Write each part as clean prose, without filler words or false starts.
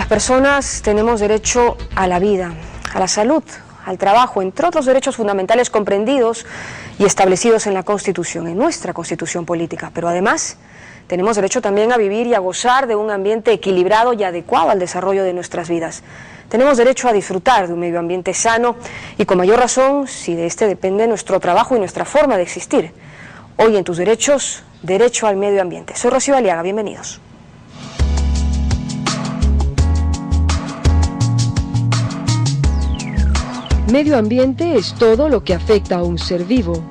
personas tenemos derecho a la vida, a la salud, al trabajo, entre otros derechos fundamentales comprendidos y establecidos en la Constitución, en nuestra Constitución política. Pero además, tenemos derecho también a vivir y a gozar de un ambiente equilibrado y adecuado al desarrollo de nuestras vidas. Tenemos derecho a disfrutar de un medio ambiente sano y con mayor razón si de este depende nuestro trabajo y nuestra forma de existir. Hoy en Tus Derechos, derecho al medio ambiente. Soy Rocío Aliaga, bienvenidos. Medio ambiente es todo lo que afecta a un ser vivo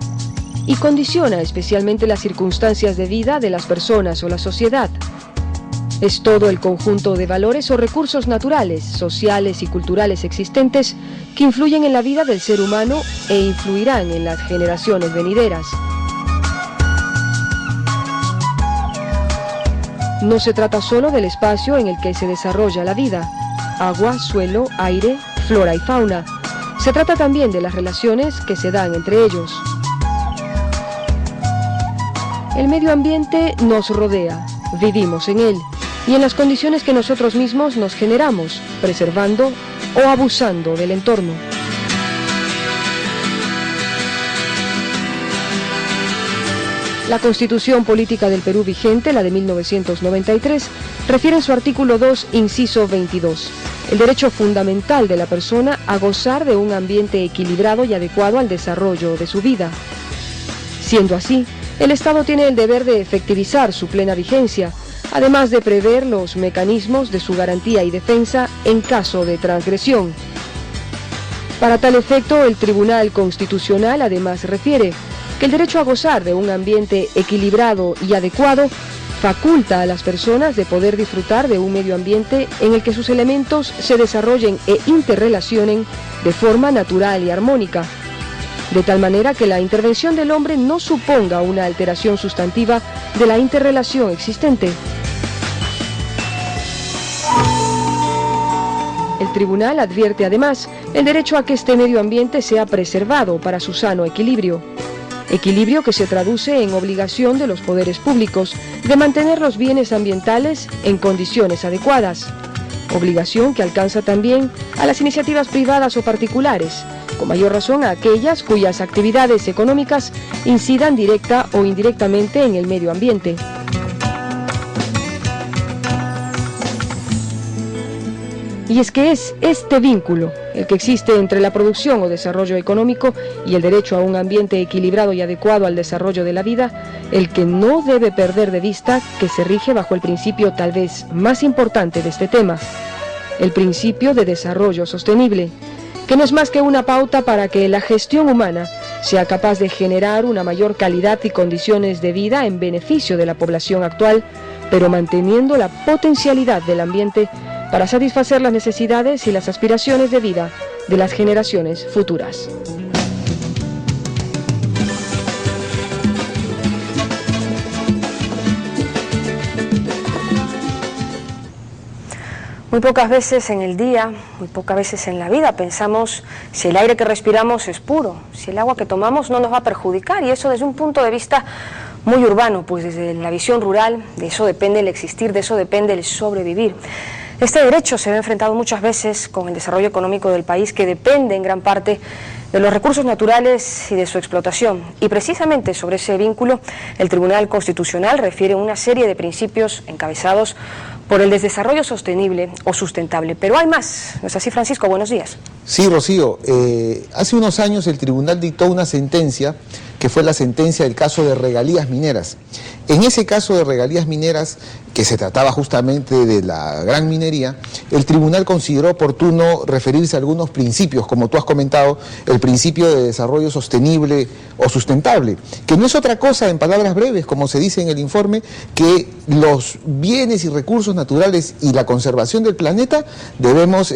y condiciona especialmente las circunstancias de vida de las personas o la sociedad. Es todo el conjunto de valores o recursos naturales, sociales y culturales existentes que influyen en la vida del ser humano e influirán en las generaciones venideras. No se trata solo del espacio en el que se desarrolla la vida: agua, suelo, aire, flora y fauna. Se trata también de las relaciones que se dan entre ellos. El medio ambiente nos rodea, vivimos en él y en las condiciones que nosotros mismos nos generamos, preservando o abusando del entorno. La Constitución Política del Perú vigente, la de 1993, refiere en su artículo 2, inciso 22, el derecho fundamental de la persona a gozar de un ambiente equilibrado y adecuado al desarrollo de su vida. Siendo así, el Estado tiene el deber de efectivizar su plena vigencia, además de prever los mecanismos de su garantía y defensa en caso de transgresión. Para tal efecto, el Tribunal Constitucional además refiere que el derecho a gozar de un ambiente equilibrado y adecuado faculta a las personas de poder disfrutar de un medio ambiente en el que sus elementos se desarrollen e interrelacionen de forma natural y armónica, de tal manera que la intervención del hombre no suponga una alteración sustantiva de la interrelación existente. El tribunal advierte además el derecho a que este medio ambiente sea preservado para su sano equilibrio. Equilibrio que se traduce en obligación de los poderes públicos de mantener los bienes ambientales en condiciones adecuadas. Obligación que alcanza también a las iniciativas privadas o particulares, con mayor razón a aquellas cuyas actividades económicas incidan directa o indirectamente en el medio ambiente. Y es que es este vínculo, el que existe entre la producción o desarrollo económico y el derecho a un ambiente equilibrado y adecuado al desarrollo de la vida, el que no debe perder de vista que se rige bajo el principio tal vez más importante de este tema, el principio de desarrollo sostenible, que no es más que una pauta para que la gestión humana sea capaz de generar una mayor calidad y condiciones de vida en beneficio de la población actual, pero manteniendo la potencialidad del ambiente para satisfacer las necesidades y las aspiraciones de vida de las generaciones futuras. Muy pocas veces en el día, muy pocas veces en la vida pensamos si el aire que respiramos es puro, si el agua que tomamos no nos va a perjudicar, y eso desde un punto de vista muy urbano, pues desde la visión rural, de eso depende el existir, de eso depende el sobrevivir. Este derecho se ve enfrentado muchas veces con el desarrollo económico del país, que depende en gran parte de los recursos naturales y de su explotación. Y precisamente sobre ese vínculo, el Tribunal Constitucional refiere una serie de principios encabezados por el desarrollo sostenible o sustentable. Pero hay más, ¿no es así, Francisco? Buenos días. Sí, Rocío. Hace unos años el tribunal dictó una sentencia que fue la sentencia del caso de regalías mineras. En ese caso de regalías mineras, que se trataba justamente de la gran minería, el tribunal consideró oportuno referirse a algunos principios, como tú has comentado, el principio de desarrollo sostenible o sustentable, que no es otra cosa, en palabras breves, como se dice en el informe, que los bienes y recursos naturales y la conservación del planeta debemos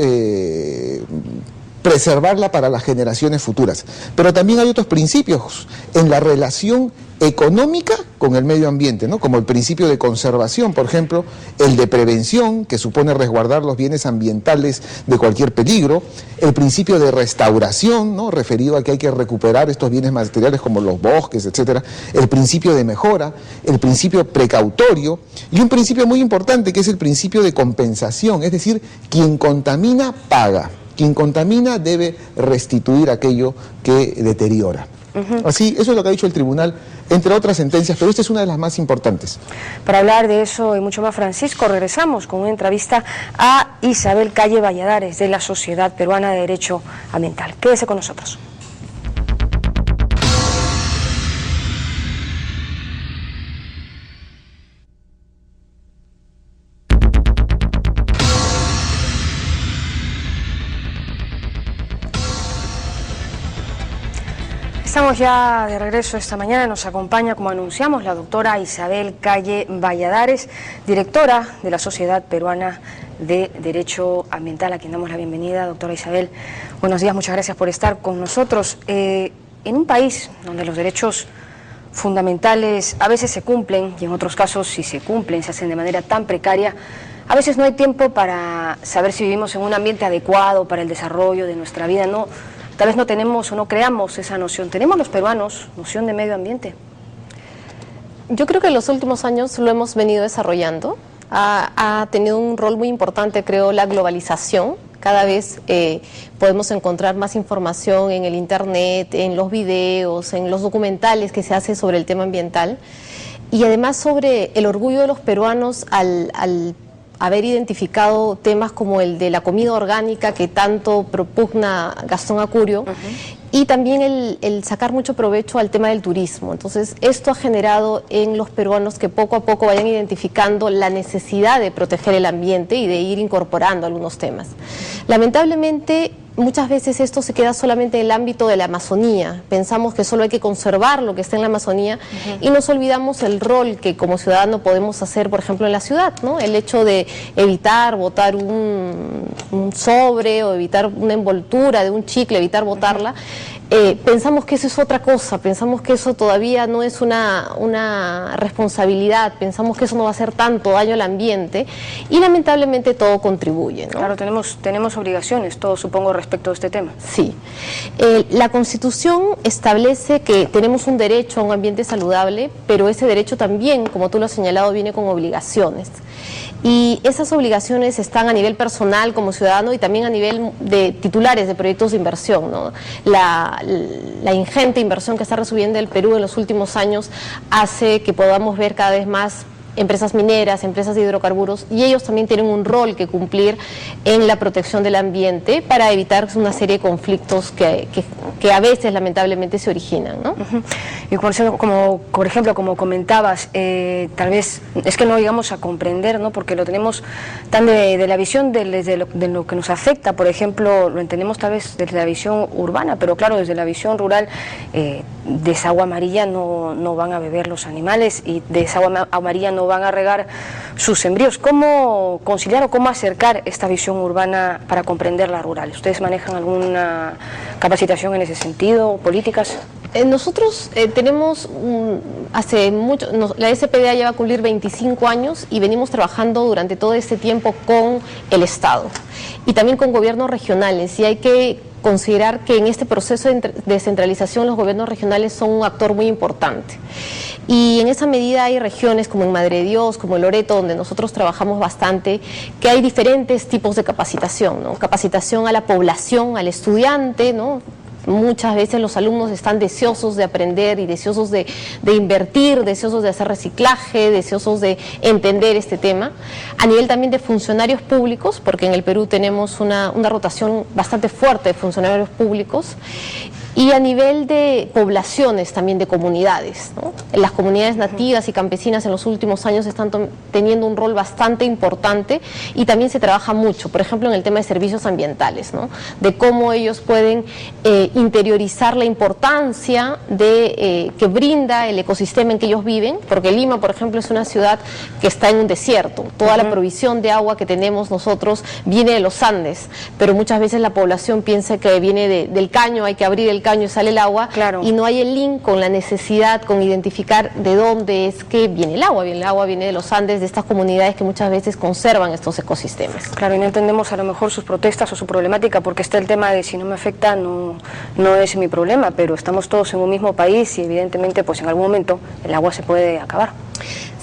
preservarla para las generaciones futuras. Pero también hay otros principios en la relación económica con el medio ambiente, ¿no? Como el principio de conservación, por ejemplo, el de prevención, que supone resguardar los bienes ambientales de cualquier peligro, el principio de restauración, ¿no? Referido a que hay que recuperar estos bienes materiales como los bosques, etcétera, el principio de mejora, el principio precautorio y un principio muy importante que es el principio de compensación, es decir, quien contamina paga, quien contamina debe restituir aquello que deteriora. Así, eso es lo que ha dicho el tribunal, entre otras sentencias, pero esta es una de las más importantes. Para hablar de eso y mucho más, Francisco, regresamos con una entrevista a Isabel Calle Valladares, de la Sociedad Peruana de Derecho Ambiental. Quédese con nosotros. Estamos ya de regreso esta mañana, nos acompaña, como anunciamos, la doctora Isabel Calle Valladares, directora de la Sociedad Peruana de Derecho Ambiental, a quien damos la bienvenida. Doctora Isabel, buenos días, muchas gracias por estar con nosotros. En un país donde los derechos fundamentales a veces se cumplen y en otros casos, si se cumplen, se hacen de manera tan precaria, a veces no hay tiempo para saber si vivimos en un ambiente adecuado para el desarrollo de nuestra vida, ¿no? Tal vez no tenemos o no creamos esa noción. ¿Tenemos los peruanos noción de medio ambiente? Yo creo que en los últimos años lo hemos venido desarrollando. Ha tenido un rol muy importante, creo, la globalización. Cada vez podemos encontrar más información en el internet, en los videos, en los documentales que se hacen sobre el tema ambiental. Y además sobre el orgullo de los peruanos al haber identificado temas como el de la comida orgánica que tanto propugna Gastón Acurio, y también el sacar mucho provecho al tema del turismo. Entonces, esto ha generado en los peruanos que poco a poco vayan identificando la necesidad de proteger el ambiente y de ir incorporando algunos temas. Lamentablemente, muchas veces esto se queda solamente en el ámbito de la Amazonía. Pensamos que solo hay que conservar lo que está en la Amazonía y nos olvidamos el rol que como ciudadano podemos hacer, por ejemplo, en la ciudad, ¿no? El hecho de evitar botar un sobre o evitar una envoltura de un chicle, evitar botarla. Pensamos que eso es otra cosa, pensamos que eso todavía no es una responsabilidad, pensamos que eso no va a hacer tanto daño al ambiente y lamentablemente todo contribuye, ¿no? Claro, tenemos obligaciones, todos supongo, respecto a este tema. Sí. La Constitución establece que tenemos un derecho a un ambiente saludable, pero ese derecho también, como tú lo has señalado, viene con obligaciones. Y esas obligaciones están a nivel personal como ciudadano y también a nivel de titulares de proyectos de inversión, ¿no? La ingente inversión que está recibiendo el Perú en los últimos años hace que podamos ver cada vez más empresas mineras, empresas de hidrocarburos, y ellos también tienen un rol que cumplir en la protección del ambiente para evitar una serie de conflictos que a veces lamentablemente se originan, ¿no? Y por ejemplo, como comentabas, tal vez es que no llegamos a comprender, ¿no? Porque lo tenemos tan de la visión de lo que nos afecta, por ejemplo, lo entendemos tal vez desde la visión urbana, pero claro, desde la visión rural, de esa agua amarilla no van a beber los animales y de esa agua amarilla no van a regar sus sembríos. ¿Cómo conciliar o cómo acercar esta visión urbana para comprender la rural? ¿Ustedes manejan alguna capacitación en ese sentido, políticas? Nosotros tenemos hace mucho, la SPDA ya va a cumplir 25 años y venimos trabajando durante todo este tiempo con el Estado y también con gobiernos regionales, y hay que considerar que en este proceso de descentralización los gobiernos regionales son un actor muy importante. Y en esa medida hay regiones como en Madre de Dios, como en Loreto, donde nosotros trabajamos bastante, que hay diferentes tipos de capacitación, ¿no? Capacitación a la población, al estudiante, ¿no? Muchas veces los alumnos están deseosos de aprender y deseosos de invertir, deseosos de hacer reciclaje, deseosos de entender este tema. A nivel también de funcionarios públicos, porque en el Perú tenemos una rotación bastante fuerte de funcionarios públicos. y a nivel de poblaciones también, de comunidades, ¿no? Las comunidades nativas y campesinas en los últimos años están teniendo un rol bastante importante y también se trabaja mucho, por ejemplo, en el tema de servicios ambientales, ¿no? De cómo ellos pueden interiorizar la importancia de que brinda el ecosistema en que ellos viven, porque Lima, por ejemplo, es una ciudad que está en un desierto. Toda la provisión de agua que tenemos nosotros viene de los Andes, pero muchas veces la población piensa que viene del caño, hay que abrir el caño y sale el agua, claro, y no hay el link con la necesidad, con identificar de dónde es que viene el agua. El agua viene de los Andes, de estas comunidades que muchas veces conservan estos ecosistemas. Claro, y no entendemos a lo mejor sus protestas o su problemática, porque está el tema de si no me afecta, no es mi problema, pero estamos todos en un mismo país y evidentemente pues en algún momento el agua se puede acabar.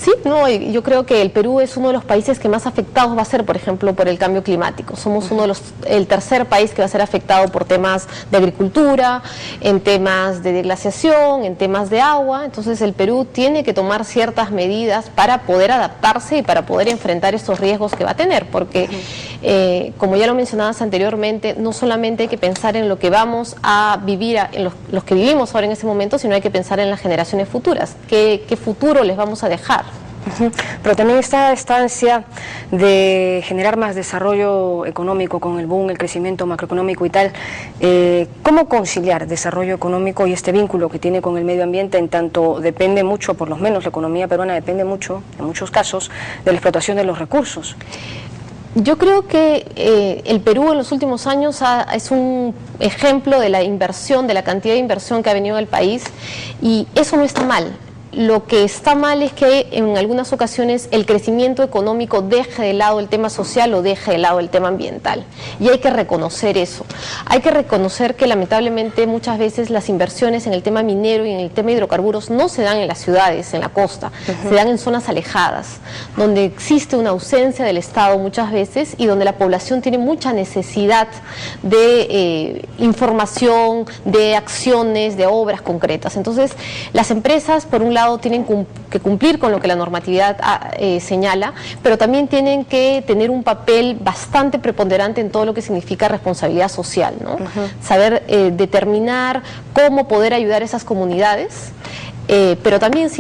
Sí, no, yo creo que el Perú es uno de los países que más afectados va a ser, por ejemplo, por el cambio climático. Somos el tercer país que va a ser afectado por temas de agricultura, en temas de deglaciación, en temas de agua. Entonces el Perú tiene que tomar ciertas medidas para poder adaptarse y para poder enfrentar estos riesgos que va a tener, porque como ya lo mencionabas anteriormente, no solamente hay que pensar en lo que vamos a vivir, en los que vivimos ahora en ese momento, sino hay que pensar en las generaciones futuras. ¿Qué futuro les vamos a dejar? Pero también está esta ansia de generar más desarrollo económico con el boom, el crecimiento macroeconómico y tal. ¿Cómo conciliar desarrollo económico y este vínculo que tiene con el medio ambiente, en tanto depende mucho, por lo menos la economía peruana depende mucho, en muchos casos, de la explotación de los recursos? Yo creo que el Perú en los últimos años es un ejemplo de la inversión, de la cantidad de inversión que ha venido al país, y eso no está mal. Lo que está mal es que en algunas ocasiones el crecimiento económico deje de lado el tema social o deje de lado el tema ambiental. Y hay que reconocer eso. Hay que reconocer que lamentablemente muchas veces las inversiones en el tema minero y en el tema de hidrocarburos no se dan en las ciudades, en la costa, se dan en zonas alejadas, donde existe una ausencia del Estado muchas veces y donde la población tiene mucha necesidad de información, de acciones, de obras concretas. Entonces, las empresas, por un lado, tienen que cumplir con lo que la normatividad señala, pero también tienen que tener un papel bastante preponderante en todo lo que significa responsabilidad social, ¿no? Saber determinar cómo poder ayudar a esas comunidades, pero también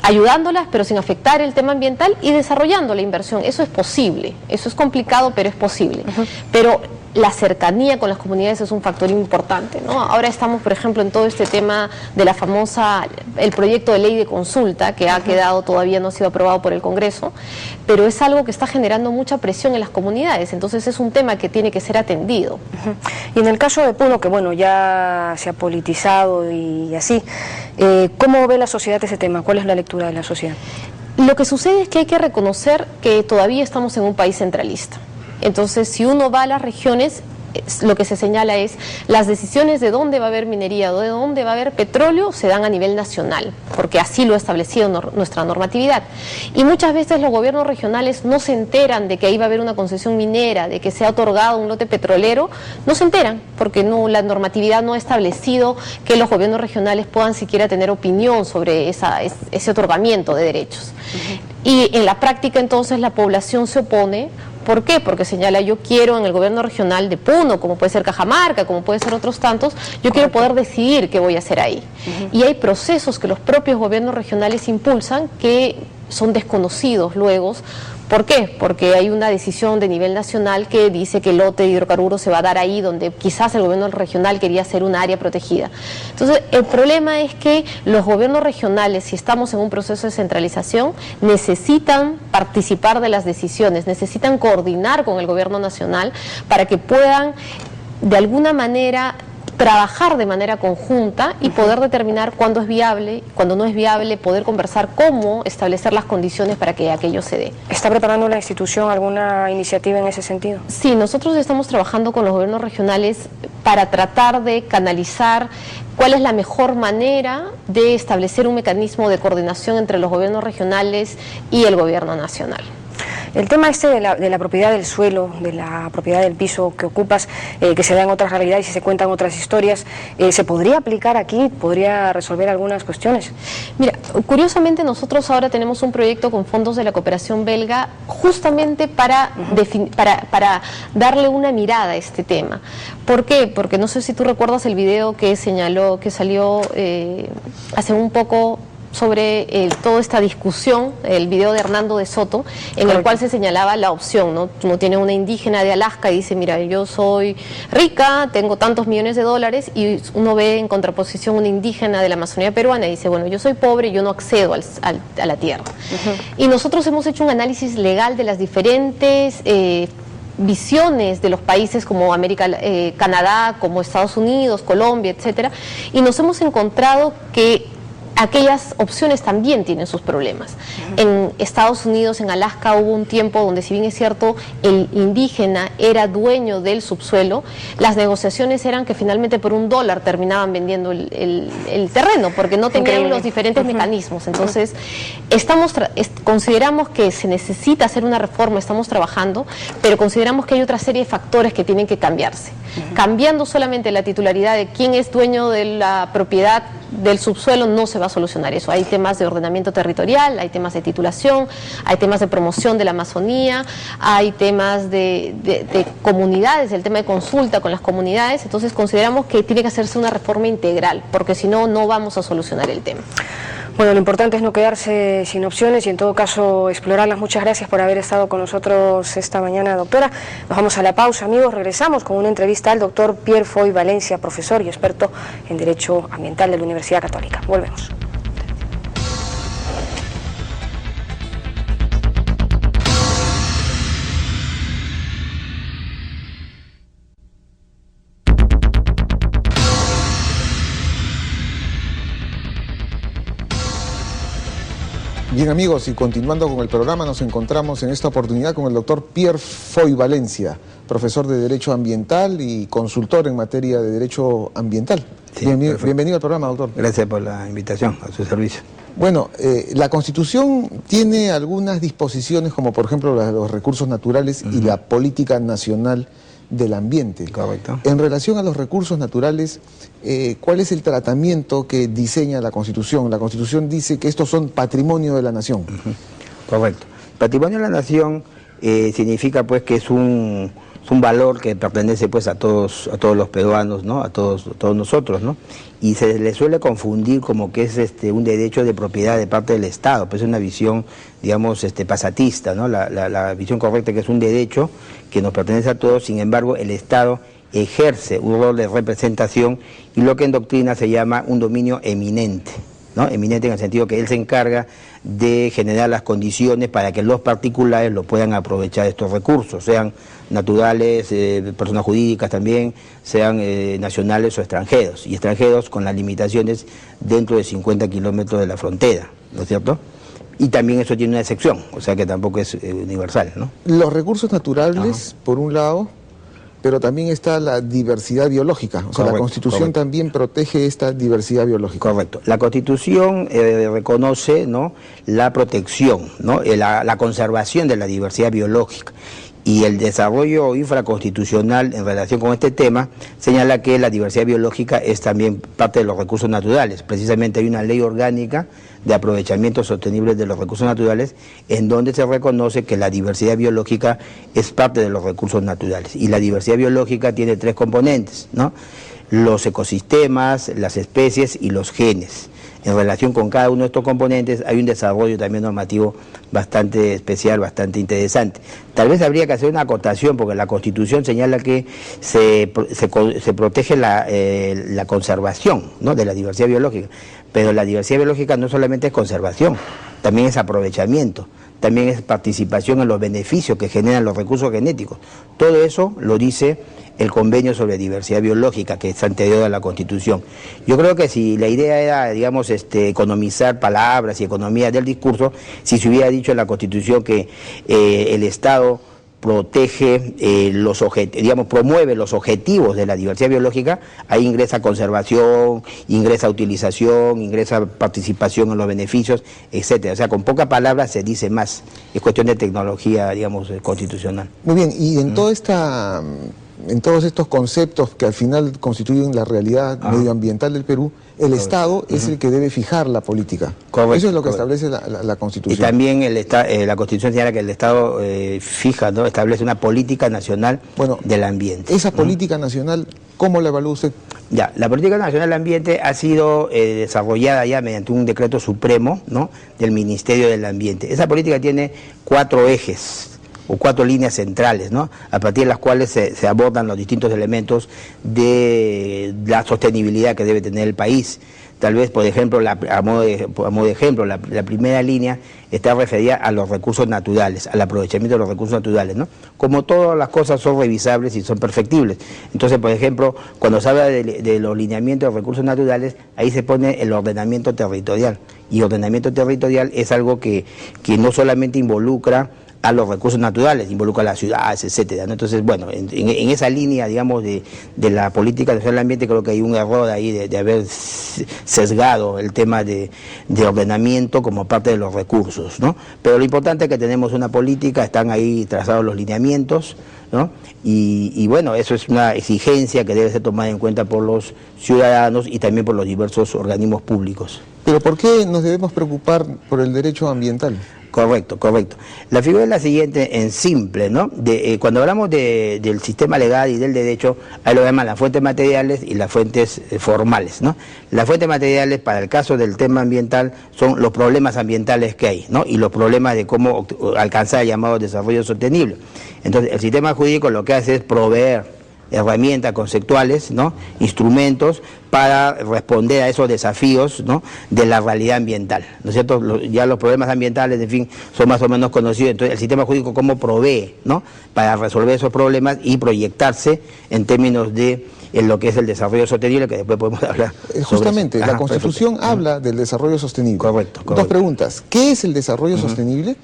ayudándolas, pero sin afectar el tema ambiental, y desarrollando la inversión. Eso es posible, eso es complicado, pero es posible. Pero la cercanía con las comunidades es un factor importante, ¿no? Ahora estamos, por ejemplo, en todo este tema de la famosa, el proyecto de ley de consulta, que ha quedado, todavía no ha sido aprobado por el Congreso, pero es algo que está generando mucha presión en las comunidades, entonces es un tema que tiene que ser atendido. Y en el caso de Puno, que bueno, ya se ha politizado y así, ¿cómo ve la sociedad ese tema? ¿Cuál es la lectura de la sociedad? Lo que sucede es que hay que reconocer que todavía estamos en un país centralista. Entonces, si uno va a las regiones, lo que se señala es las decisiones de dónde va a haber minería, de dónde va a haber petróleo, se dan a nivel nacional, porque así lo ha establecido nuestra normatividad. Y muchas veces los gobiernos regionales no se enteran de que ahí va a haber una concesión minera, de que se ha otorgado un lote petrolero, no se enteran, porque la normatividad no ha establecido que los gobiernos regionales puedan siquiera tener opinión sobre ese otorgamiento de derechos. Y en la práctica entonces la población se opone. ¿Por qué? Porque señala, yo quiero en el gobierno regional de Puno, como puede ser Cajamarca, como puede ser otros tantos, yo quiero poder decidir qué voy a hacer ahí. Y hay procesos que los propios gobiernos regionales impulsan que son desconocidos luego. ¿Por qué? Porque hay una decisión de nivel nacional que dice que el lote de hidrocarburos se va a dar ahí donde quizás el gobierno regional quería hacer un área protegida. Entonces, el problema es que los gobiernos regionales, si estamos en un proceso de centralización, necesitan participar de las decisiones, necesitan coordinar con el gobierno nacional para que puedan, de alguna manera, trabajar de manera conjunta y poder determinar cuándo es viable, cuándo no es viable, poder conversar cómo establecer las condiciones para que aquello se dé. ¿Está preparando la institución alguna iniciativa en ese sentido? Sí, nosotros estamos trabajando con los gobiernos regionales para tratar de canalizar cuál es la mejor manera de establecer un mecanismo de coordinación entre los gobiernos regionales y el gobierno nacional. El tema este de la propiedad del suelo, de la propiedad del piso que ocupas, que se da en otras realidades y se cuentan otras historias, ¿se podría aplicar aquí? ¿Podría resolver algunas cuestiones? Mira, curiosamente nosotros ahora tenemos un proyecto con fondos de la cooperación belga justamente para darle una mirada a este tema. ¿Por qué? Porque no sé si tú recuerdas el video que salió hace un poco sobre toda esta discusión, el video de Hernando de Soto, en el cual se señalaba la opción, ¿no? Uno tiene una indígena de Alaska y dice, mira, yo soy rica, tengo tantos millones de dólares, y uno ve en contraposición una indígena de la Amazonía peruana y dice, bueno, yo soy pobre y yo no accedo a la tierra. Y nosotros hemos hecho un análisis legal de las diferentes visiones de los países como Canadá, como Estados Unidos, Colombia, etcétera, y nos hemos encontrado que aquellas opciones también tienen sus problemas. En Estados Unidos, en Alaska, hubo un tiempo donde, si bien es cierto, el indígena era dueño del subsuelo, las negociaciones eran que finalmente por $1 terminaban vendiendo el terreno, porque no tenían los diferentes mecanismos. Entonces, consideramos que se necesita hacer una reforma, estamos trabajando, pero consideramos que hay otra serie de factores que tienen que cambiarse. Cambiando solamente la titularidad de quién es dueño de la propiedad del subsuelo no se va a solucionar eso. Hay temas de ordenamiento territorial, hay temas de titulación, hay temas de promoción de la Amazonía, hay temas de comunidades, el tema de consulta con las comunidades. Entonces consideramos que tiene que hacerse una reforma integral, porque si no, no vamos a solucionar el tema. Bueno, lo importante es no quedarse sin opciones y en todo caso explorarlas. Muchas gracias por haber estado con nosotros esta mañana, doctora. Nos vamos a la pausa, amigos. Regresamos con una entrevista al doctor Pierre Foy Valencia, profesor y experto en Derecho Ambiental de la Universidad Católica. Volvemos. Bien, amigos, y continuando con el programa, nos encontramos en esta oportunidad con el doctor Pierre Foy Valencia, profesor de Derecho Ambiental y consultor en materia de Derecho Ambiental. Sí, bienvenido al programa, doctor. Gracias por la invitación, a su servicio. Bueno, la Constitución tiene algunas disposiciones, como por ejemplo los recursos naturales y la política nacional del ambiente. Correcto. En relación a los recursos naturales, ¿cuál es el tratamiento que diseña la Constitución? La Constitución dice que estos son patrimonio de la nación. Correcto. Patrimonio de la nación significa pues que es un valor que pertenece pues a todos los peruanos, ¿no? A todos nosotros, ¿no? Y se le suele confundir como que es un derecho de propiedad de parte del Estado, pues es una visión, digamos, pasatista, ¿no? La visión correcta es que es un derecho que nos pertenece a todos. Sin embargo, el Estado ejerce un rol de representación y lo que en doctrina se llama un dominio eminente, ¿no? Eminente en el sentido que él se encarga de generar las condiciones para que los particulares lo puedan aprovechar estos recursos, sean naturales, personas jurídicas también, sean nacionales o extranjeros, y extranjeros con las limitaciones dentro de 50 kilómetros de la frontera, ¿no es cierto? Y también eso tiene una excepción, o sea que tampoco es universal, ¿no? Los recursos naturales, por un lado, pero también está la diversidad biológica. O sea, la Constitución también protege esta diversidad biológica. Correcto. La Constitución reconoce, ¿no?, la protección, ¿no?, la conservación de la diversidad biológica. Y el desarrollo infraconstitucional en relación con este tema señala que la diversidad biológica es también parte de los recursos naturales. Precisamente hay una ley orgánica de aprovechamiento sostenible de los recursos naturales en donde se reconoce que la diversidad biológica es parte de los recursos naturales. Y la diversidad biológica tiene 3 componentes, ¿no? Los ecosistemas, las especies y los genes. En relación con cada uno de estos componentes hay un desarrollo también normativo bastante especial, bastante interesante. Tal vez habría que hacer una acotación porque la Constitución señala que se protege la conservación, ¿no?, de la diversidad biológica, pero la diversidad biológica no solamente es conservación, también es aprovechamiento, también es participación en los beneficios que generan los recursos genéticos. Todo eso lo dice el convenio sobre diversidad biológica, que es anterior a la Constitución. Yo creo que si la idea era, digamos, economizar palabras y economía del discurso, si se hubiera dicho en la Constitución que el Estado protege promueve los objetivos de la diversidad biológica, ahí ingresa conservación, ingresa utilización, ingresa participación en los beneficios, etcétera. O sea, con pocas palabras se dice más. Es cuestión de tecnología, digamos, constitucional. Muy bien, y en todos estos conceptos que al final constituyen la realidad medioambiental del Perú, el Estado es el que debe fijar la política. Correcto, eso es lo que establece la Constitución. Y también la Constitución señala que el Estado fija, ¿no? Establece una política nacional del ambiente. Esa política nacional, ¿cómo la evalúa usted? Ya, la política nacional del ambiente ha sido desarrollada ya mediante un decreto supremo, ¿no?, del Ministerio del Ambiente. Esa política tiene 4 ejes o 4 líneas centrales, ¿no?, a partir de las cuales se abordan los distintos elementos de la sostenibilidad que debe tener el país. Tal vez, por ejemplo, a modo de ejemplo, la primera línea está referida a los recursos naturales, al aprovechamiento de los recursos naturales, ¿no? Como todas las cosas son revisables y son perfectibles. Entonces, por ejemplo, cuando se habla de los lineamientos de recursos naturales, ahí se pone el ordenamiento territorial. Y ordenamiento territorial es algo que no solamente involucra a los recursos naturales, involucra a las ciudades, etcétera, ¿no? Entonces, bueno, en esa línea, digamos, de la política nacional del ambiente, creo que hay un error ahí de haber sesgado el tema de ordenamiento como parte de los recursos, ¿no? Pero lo importante es que tenemos una política, están ahí trazados los lineamientos, ¿no? Y bueno, eso es una exigencia que debe ser tomada en cuenta por los ciudadanos y también por los diversos organismos públicos. Pero ¿por qué nos debemos preocupar por el derecho ambiental? Correcto, correcto. La figura es la siguiente, en simple, ¿no? Cuando hablamos del sistema legal y del derecho, ahí lo llaman las fuentes materiales y las fuentes formales, ¿no? Las fuentes materiales, para el caso del tema ambiental, son los problemas ambientales que hay, ¿no? Y los problemas de cómo alcanzar el llamado desarrollo sostenible. Entonces, el sistema jurídico lo que hace es proveer herramientas conceptuales, ¿no?, instrumentos para responder a esos desafíos, ¿no?, de la realidad ambiental, ¿no es cierto? Ya los problemas ambientales, en fin, son más o menos conocidos. Entonces, el sistema jurídico cómo provee, ¿no?, para resolver esos problemas y proyectarse en términos de lo que es el desarrollo sostenible, que después podemos hablar. Justamente, la Constitución habla del desarrollo sostenible. Correcto. 2 preguntas. ¿Qué es el desarrollo sostenible?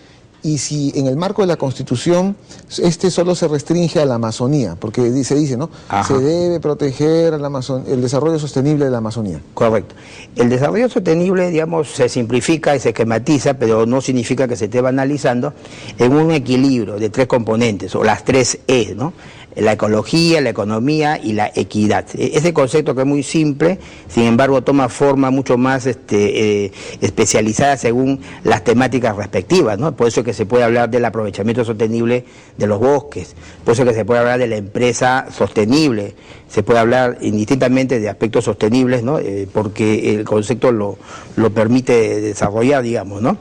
Y si en el marco de la Constitución solo se restringe a la Amazonía, porque se dice, ¿no? Se debe proteger el desarrollo sostenible de la Amazonía. Correcto. El desarrollo sostenible, digamos, se simplifica y se esquematiza, pero no significa que se esté banalizando, en un equilibrio de 3 componentes, o las 3 E, ¿no? La ecología, la economía y la equidad. Ese concepto que es muy simple, sin embargo toma forma mucho más especializada según las temáticas respectivas, ¿no? Por eso es que se puede hablar del aprovechamiento sostenible de los bosques, por eso es que se puede hablar de la empresa sostenible, se puede hablar indistintamente de aspectos sostenibles, ¿no? Porque el concepto lo permite desarrollar, digamos, ¿no?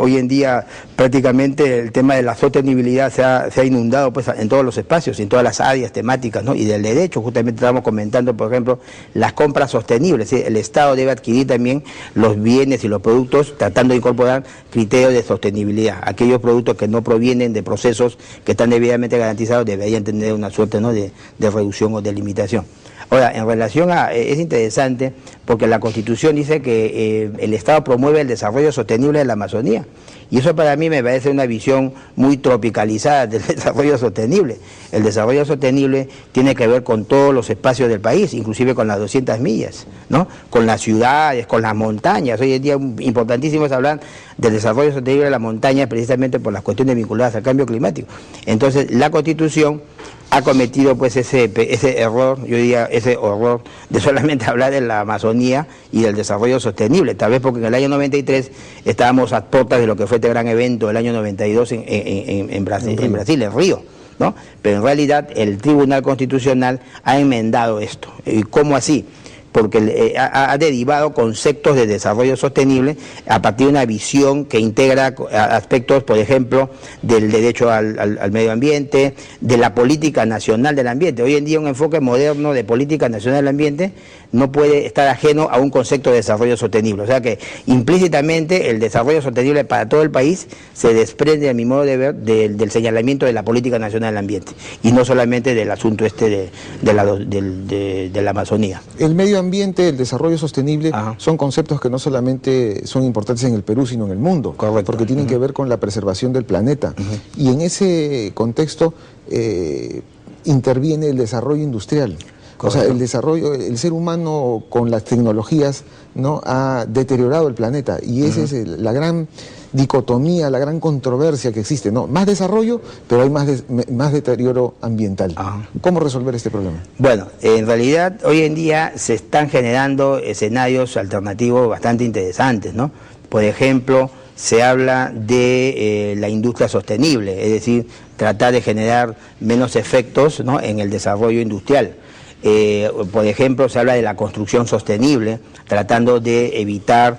Hoy en día prácticamente el tema de la sostenibilidad se ha inundado, pues, en todos los espacios, en todas las áreas temáticas, ¿no? Y del derecho, justamente estábamos comentando, por ejemplo, las compras sostenibles, ¿sí? El Estado debe adquirir también los bienes y los productos tratando de incorporar criterios de sostenibilidad. Aquellos productos que no provienen de procesos que están debidamente garantizados deberían tener una suerte, ¿no?, de reducción o de limitación. Ahora, en relación es interesante porque la Constitución dice que el Estado promueve el desarrollo sostenible de la Amazonía, y eso para mí me parece una visión muy tropicalizada del desarrollo sostenible. El desarrollo sostenible tiene que ver con todos los espacios del país, inclusive con las 200 millas, ¿no?, con las ciudades, con las montañas. Hoy en día importantísimo es hablar del desarrollo sostenible de la montaña, precisamente por las cuestiones vinculadas al cambio climático. Entonces, la Constitución ha cometido, pues, ese error, yo diría ese horror de solamente hablar de la Amazonía y del desarrollo sostenible, tal vez porque en el año 93 estábamos a portas de lo que fue este gran evento del año 92 en Brasil, en Río, ¿no? Pero en realidad el Tribunal Constitucional ha enmendado esto. ¿Cómo así? Porque ha derivado conceptos de desarrollo sostenible a partir de una visión que integra aspectos, por ejemplo, del derecho al medio ambiente, de la política nacional del ambiente. Hoy en día un enfoque moderno de política nacional del ambiente no puede estar ajeno a un concepto de desarrollo sostenible. O sea que implícitamente el desarrollo sostenible para todo el país se desprende, a mi modo de ver, del señalamiento de la política nacional del ambiente, y no solamente del asunto de la Amazonía. El medio ambiente, el desarrollo sostenible, son conceptos que no solamente son importantes en el Perú, sino en el mundo. Correcto. Porque tienen que ver con la preservación del planeta. Y en ese contexto interviene el desarrollo industrial. Correcto. O sea, el desarrollo, el ser humano con las tecnologías, ¿no?, ha deteriorado el planeta. Y esa es la gran dicotomía, la gran controversia que existe, ¿no? Más desarrollo, pero hay más deterioro ambiental. ¿Cómo resolver este problema? Bueno, en realidad hoy en día se están generando escenarios alternativos bastante interesantes, ¿no? Por ejemplo, se habla de la industria sostenible, es decir, tratar de generar menos efectos, ¿no?, en el desarrollo industrial. Por ejemplo, se habla de la construcción sostenible, tratando de evitar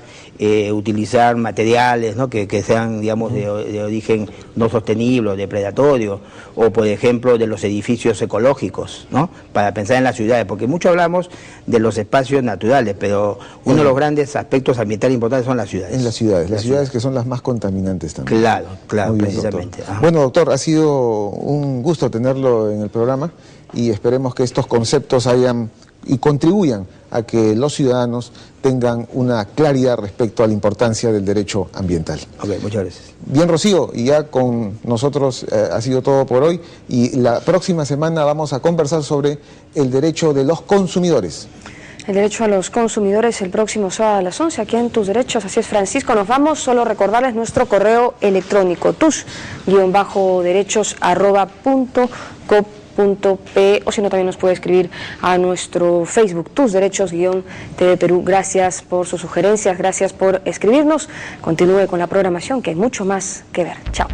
utilizar materiales, ¿no?, que sean, digamos, de origen no sostenible, depredatorio, o por ejemplo de los edificios ecológicos, ¿no?, para pensar en las ciudades, porque mucho hablamos de los espacios naturales, pero uno de los grandes aspectos ambientales importantes son las ciudades. En las ciudades que son las más contaminantes también. Claro, claro, bien, precisamente. Doctor. Bueno, doctor, ha sido un gusto tenerlo en el programa y esperemos que estos conceptos contribuyan a que los ciudadanos tengan una claridad respecto a la importancia del derecho ambiental. Ok, muchas gracias. Bien, Rocío, y ya con nosotros ha sido todo por hoy, y la próxima semana vamos a conversar sobre el derecho de los consumidores. El derecho a los consumidores el próximo sábado a las 11, aquí en Tus Derechos. Así es, Francisco, nos vamos. Solo recordarles nuestro correo electrónico, tus-derechos@.co.p, o si no también nos puede escribir a nuestro Facebook, Tus Derechos-TV Perú. Gracias por sus sugerencias, gracias por escribirnos. Continúe con la programación, que hay mucho más que ver. Chao.